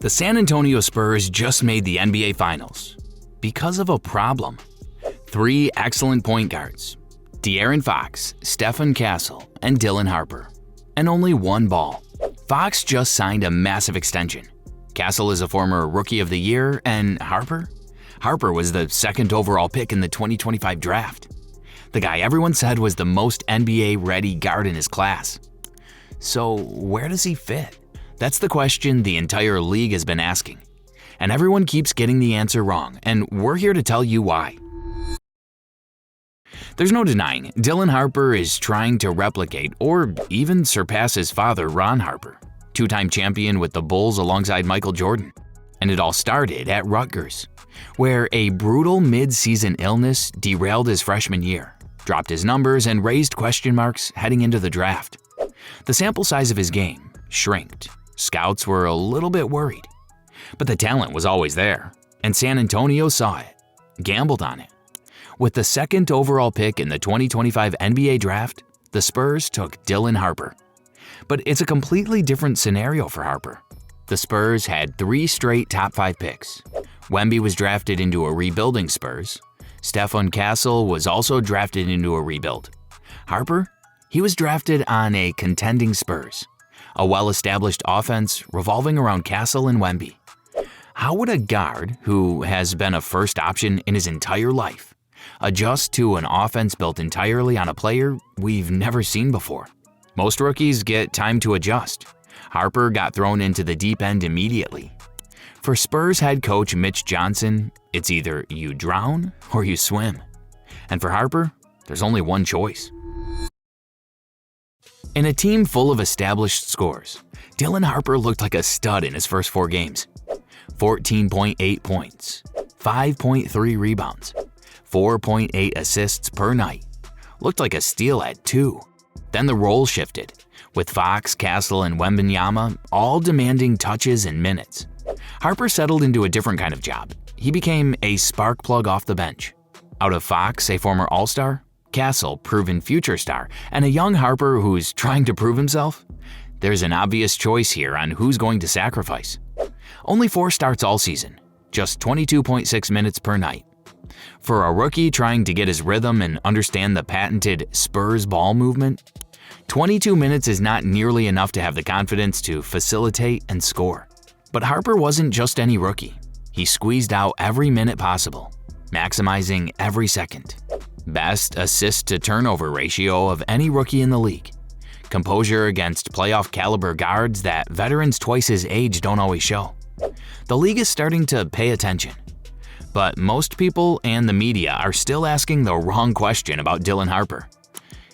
The San Antonio Spurs just made the NBA Finals because of a problem. 3 excellent point guards, De'Aaron Fox, Stephon Castle, and Dylan Harper, and only 1 ball. Fox just signed a massive extension. Castle is a former Rookie of the Year, and Harper was the 2nd overall pick in the 2025 draft. The guy everyone said was the most NBA-ready guard in his class. So where does he fit? That's the question the entire league has been asking. And everyone keeps getting the answer wrong, and we're here to tell you why. There's no denying Dylan Harper is trying to replicate or even surpass his father, Ron Harper, 2-time champion with the Bulls alongside Michael Jordan. And it all started at Rutgers, where a brutal mid-season illness derailed his freshman year, dropped his numbers, and raised question marks heading into the draft. The sample size of his game shrinked. Scouts were a little bit worried. But the talent was always there, and San Antonio saw it, gambled on it. With the 2nd overall pick in the 2025 NBA draft, the Spurs took Dylan Harper. But it's a completely different scenario for Harper. The Spurs had 3 straight top 5 picks. Wemby was drafted into a rebuilding Spurs. Stephon Castle was also drafted into a rebuild. Harper, he was drafted on a contending Spurs, a well-established offense revolving around Castle and Wemby. How would a guard who has been a first option in his entire life adjust to an offense built entirely on a player we've never seen before? Most rookies get time to adjust. Harper got thrown into the deep end immediately. For Spurs head coach Mitch Johnson, it's either you drown or you swim. And for Harper, there's only one choice. In a team full of established scores, Dylan Harper looked like a stud in his first 4 games. 14.8 points, 5.3 rebounds, 4.8 assists per night. Looked like a steal at 2. Then the role shifted, with Fox, Castle, and Wembanyama all demanding touches and minutes. Harper settled into a different kind of job. He became a spark plug off the bench. Out of Fox, a former All-Star, Castle, proven future star, and a young Harper who's trying to prove himself, there's an obvious choice here on who's going to sacrifice. Only 4 starts all season, just 22.6 minutes per night. For a rookie trying to get his rhythm and understand the patented Spurs ball movement, 22 minutes is not nearly enough to have the confidence to facilitate and score. But Harper wasn't just any rookie. He squeezed out every minute possible, maximizing every second. Best assist-to-turnover ratio of any rookie in the league. Composure against playoff-caliber guards that veterans twice his age don't always show. The league is starting to pay attention. But most people and the media are still asking the wrong question about Dylan Harper.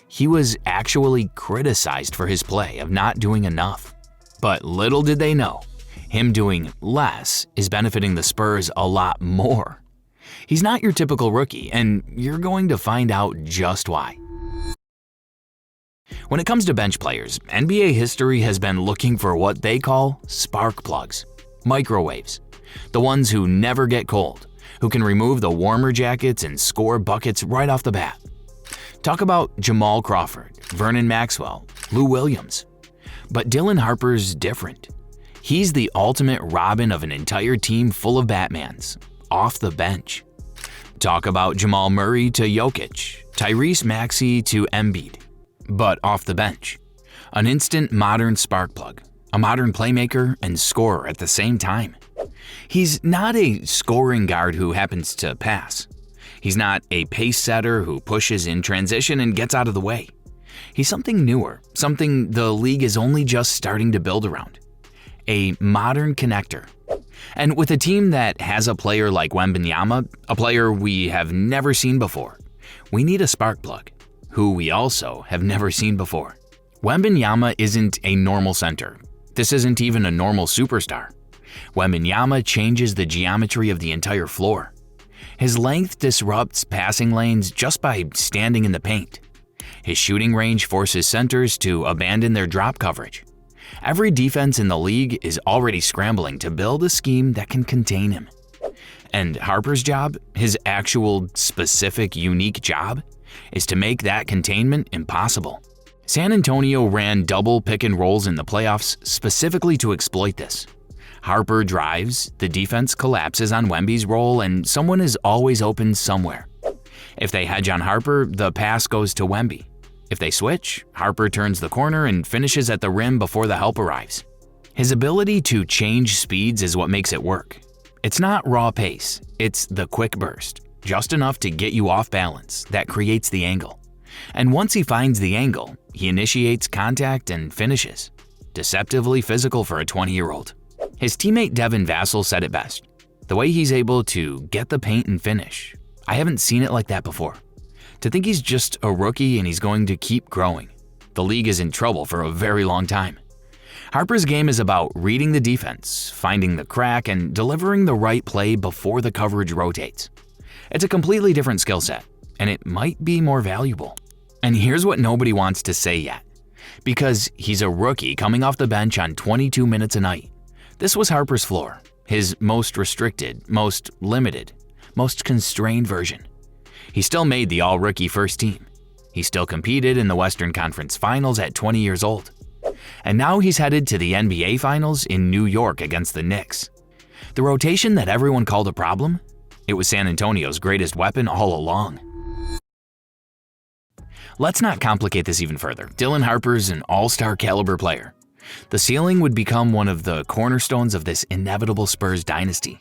He was actually criticized for his play of not doing enough. But little did they know, him doing less is benefiting the Spurs a lot more. He's not your typical rookie, and you're going to find out just why. When it comes to bench players, NBA history has been looking for what they call spark plugs, microwaves, the ones who never get cold, who can remove the warmer jackets and score buckets right off the bat. Talk about Jamal Crawford, Vernon Maxwell, Lou Williams. But Dylan Harper's different. He's the ultimate Robin of an entire team full of Batmans, off the bench. Talk about Jamal Murray to Jokic, Tyrese Maxey to Embiid, but off the bench. An instant modern spark plug, a modern playmaker and scorer at the same time. He's not a scoring guard who happens to pass. He's not a pace setter who pushes in transition and gets out of the way. He's something newer, something the league is only just starting to build around. A modern connector. And with a team that has a player like Wembanyama, a player we have never seen before, we need a spark plug, who we also have never seen before. Wembanyama isn't a normal center. This isn't even a normal superstar. Wembanyama changes the geometry of the entire floor. His length disrupts passing lanes just by standing in the paint. His shooting range forces centers to abandon their drop coverage. Every defense in the league is already scrambling to build a scheme that can contain him. And Harper's job, his actual specific unique job, is to make that containment impossible. San Antonio ran double pick and rolls in the playoffs specifically to exploit this. Harper drives, the defense collapses on Wemby's roll, and someone is always open somewhere. If they hedge on Harper, the pass goes to Wemby. If they switch, Harper turns the corner and finishes at the rim before the help arrives. His ability to change speeds is what makes it work. It's not raw pace, it's the quick burst, just enough to get you off balance, that creates the angle. And once he finds the angle, he initiates contact and finishes. Deceptively physical for a 20-year-old. His teammate Devin Vassell said it best. The way he's able to get the paint and finish. I haven't seen it like that before. To think he's just a rookie and he's going to keep growing. The league is in trouble for a very long time. Harper's game is about reading the defense, finding the crack, and delivering the right play before the coverage rotates. It's a completely different skill set, and it might be more valuable. And here's what nobody wants to say yet. Because he's a rookie coming off the bench on 22 minutes a night. This was Harper's floor, his most restricted, most limited, most constrained version. He still made the all-rookie first team. He still competed in the Western Conference Finals at 20 years old. And now he's headed to the NBA Finals in New York against the Knicks. The rotation that everyone called a problem? It was San Antonio's greatest weapon all along. Let's not complicate this even further. Dylan Harper's an all-star caliber player. The ceiling would become one of the cornerstones of this inevitable Spurs dynasty.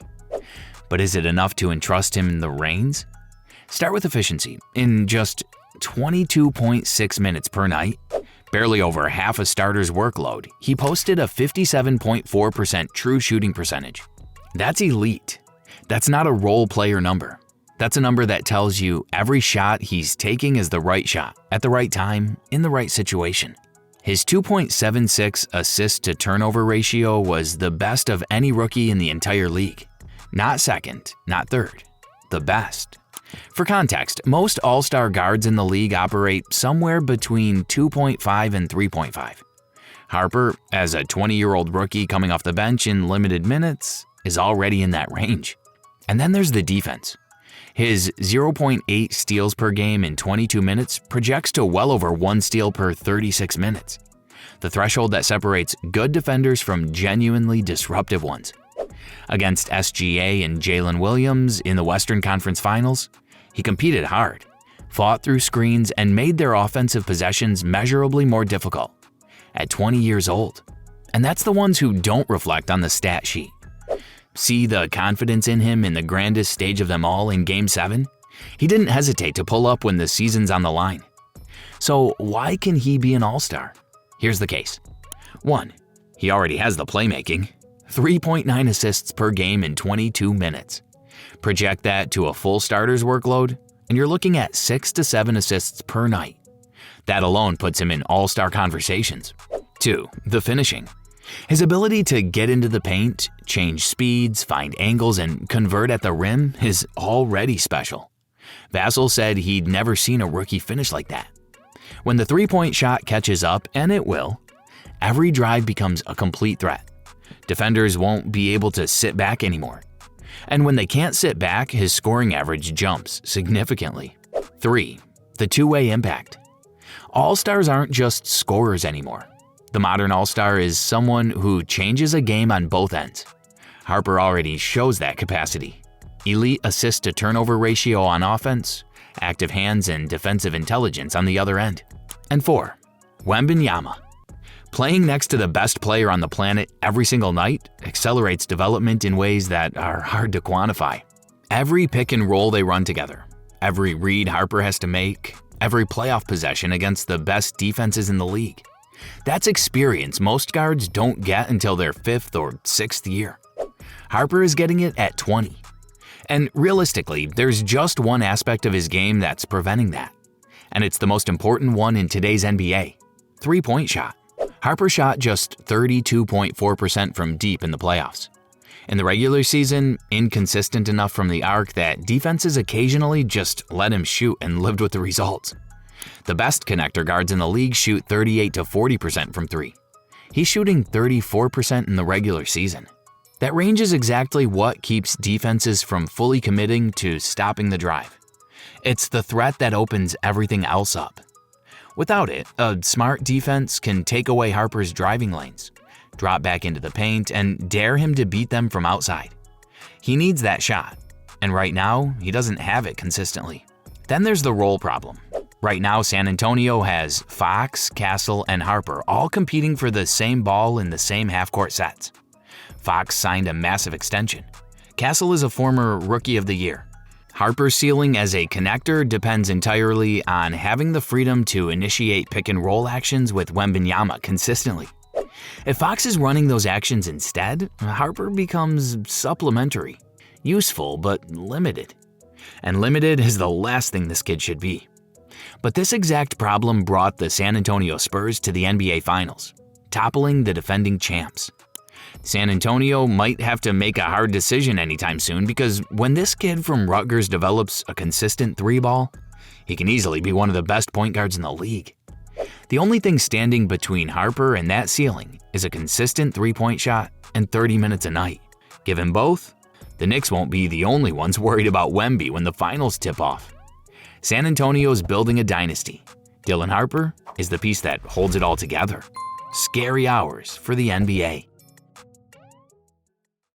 But is it enough to entrust him in the reins? Start with efficiency. In just 22.6 minutes per night, barely over half a starter's workload, he posted a 57.4% true shooting percentage. That's elite. That's not a role player number. That's a number that tells you every shot he's taking is the right shot, at the right time, in the right situation. His 2.76 assist to turnover ratio was the best of any rookie in the entire league. Not second, not third, the best. For context, most all-star guards in the league operate somewhere between 2.5 and 3.5. Harper, as a 20-year-old rookie coming off the bench in limited minutes, is already in that range. And then there's the defense. His 0.8 steals per game in 22 minutes projects to well over 1 steal per 36 minutes. The threshold that separates good defenders from genuinely disruptive ones. Against SGA and Jalen Williams in the Western Conference Finals, he competed hard, fought through screens, and made their offensive possessions measurably more difficult. At 20 years old. And that's the ones who don't reflect on the stat sheet. See the confidence in him in the grandest stage of them all in Game 7? He didn't hesitate to pull up when the season's on the line. So why can he be an all-star? Here's the case. 1. He already has the playmaking. 3.9 assists per game in 22 minutes. Project that to a full starter's workload, and you're looking at 6 to 7 assists per night. That alone puts him in all-star conversations. 2. The finishing. His ability to get into the paint, change speeds, find angles, and convert at the rim is already special. Vassell said he'd never seen a rookie finish like that. When the three-point shot catches up, and it will, every drive becomes a complete threat. Defenders won't be able to sit back anymore. And when they can't sit back, his scoring average jumps significantly. 3. The two-way impact. All-stars aren't just scorers anymore. The modern all-star is someone who changes a game on both ends. Harper already shows that capacity. Elite assist-to-turnover ratio on offense, active hands, and defensive intelligence on the other end. And 4. Wembanyama. Playing next to the best player on the planet every single night accelerates development in ways that are hard to quantify. Every pick and roll they run together, every read Harper has to make, every playoff possession against the best defenses in the league. That's experience most guards don't get until their 5th or 6th year. Harper is getting it at 20. And realistically, there's just one aspect of his game that's preventing that. And it's the most important one in today's NBA. Three-point shot. Harper shot just 32.4% from deep in the playoffs. In the regular season, inconsistent enough from the arc that defenses occasionally just let him shoot and lived with the results. The best connector guards in the league shoot 38 to 40% from 3. He's shooting 34% in the regular season. That range is exactly what keeps defenses from fully committing to stopping the drive. It's the threat that opens everything else up. Without it, a smart defense can take away Harper's driving lanes. drop back into the paint, and dare him to beat them from outside. He needs that shot, and right now, he doesn't have it consistently. Then there's the role problem. Right now, San Antonio has Fox, Castle, and Harper all competing for the same ball in the same half-court sets. Fox signed a massive extension. Castle is a former Rookie of the Year. Harper's ceiling as a connector depends entirely on having the freedom to initiate pick-and-roll actions with Wembanyama consistently. If Fox is running those actions instead, Harper becomes supplementary, useful but limited. And limited is the last thing this kid should be. But this exact problem brought the San Antonio Spurs to the NBA Finals, toppling the defending champs. San Antonio might have to make a hard decision anytime soon because when this kid from Rutgers develops a consistent three-ball, he can easily be one of the best point guards in the league. The only thing standing between Harper and that ceiling is a consistent three-point shot and 30 minutes a night. Give him both, the Knicks won't be the only ones worried about Wemby when the finals tip off. San Antonio's building a dynasty. Dylan Harper is the piece that holds it all together. Scary hours for the NBA.